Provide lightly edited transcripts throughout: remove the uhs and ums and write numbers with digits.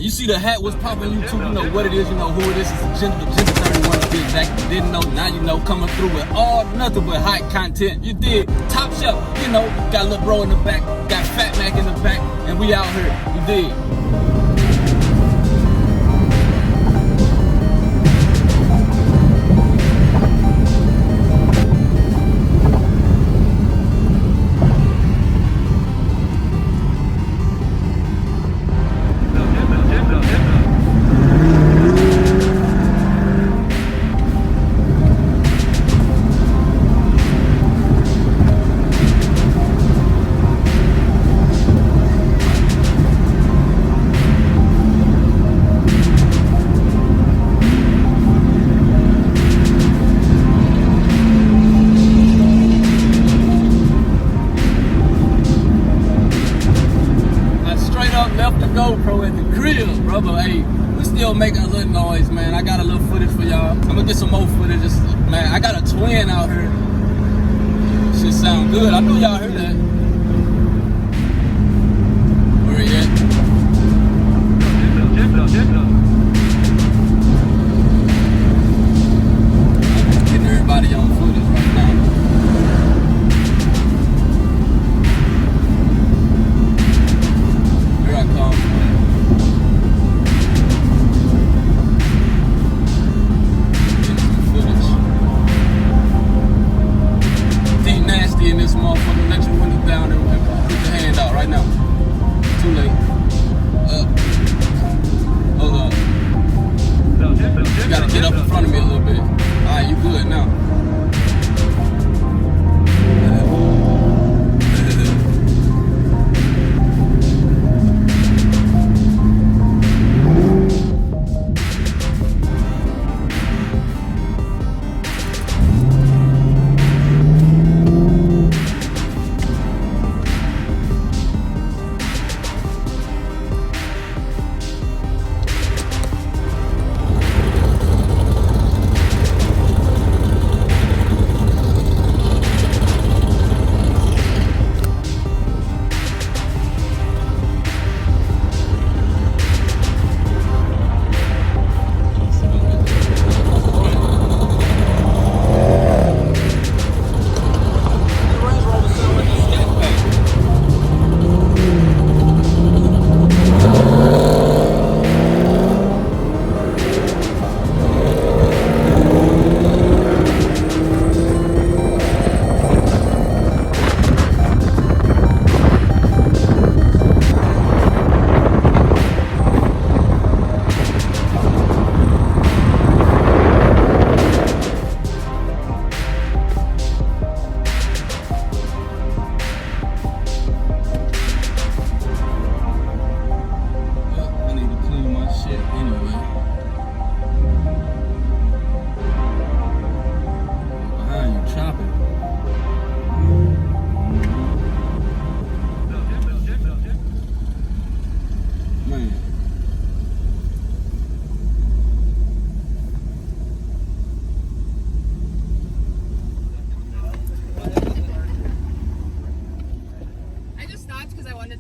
You see the hat was popping YouTube, you know what it is, you know who it is. It's a gender 31 to be exact. You didn't know, now you know, coming through with all nothing but hot content. You did top shelf, you know, got Lil Bro in the back, got Fat Mac in the back, and we out here. You did. GoPro at the grill, brother. Hey, we still making a little noise, man. I got a little footage for y'all. I'm gonna get some more footage. Man, I got a twin out here. Shit sound good. I know y'all heard that. Where he at? I'm getting everybody on footage right now. Here I come. In this motherfucker, let your window down and put your hand out right now. Too late. Hold on. You gotta get up in front of me a little bit. Alright, you good now.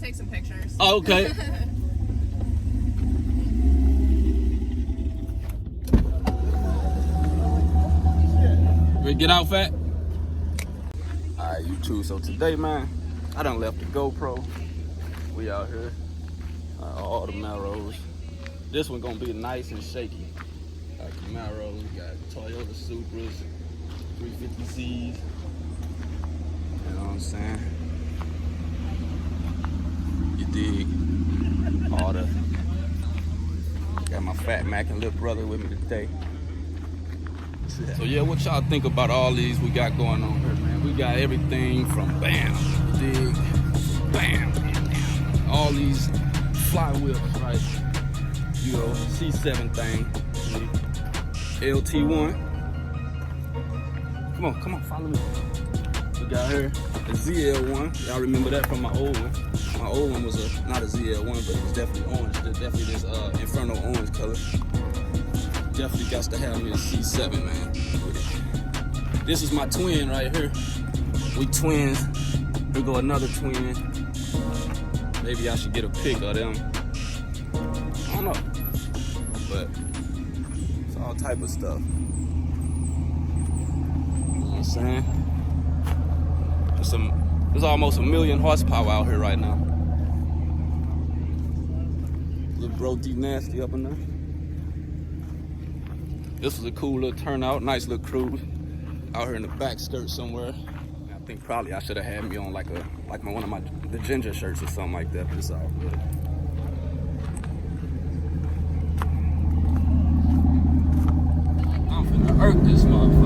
Take some pictures. Oh, okay. Ready to get out, Fat? Alright, you too. So today, man, I done left the GoPro. We out here. All the Camaros. This one gonna be nice and shaky. Got Camaros, we got Toyota Supras, 350Zs. You know what I'm saying? You dig? All the. Got my fat Mac and little brother with me today. So yeah, what y'all think about all these we got going on here, man? We got everything from bam, dig, bam, all these flywheels, right? You know, C7 thing, LT1. Come on, follow me. We got here the ZL1. Y'all remember that from my old one? My old one was not a ZL1, but it was definitely orange. Definitely this Inferno orange color. Definitely got to have me a C7, man. With it. This is my twin right here. We twins. We go another twin. Maybe I should get a pic of them. I don't know, but it's all type of stuff. You know what I'm saying? There's almost 1 million horsepower out here right now. Little bro D Nasty up in there. This was a cool little turnout, nice little cruise out here in the back skirt somewhere. I think probably I should have had me on like one of the ginger shirts or something like that, but it's all good. I'm finna irk this motherfucker.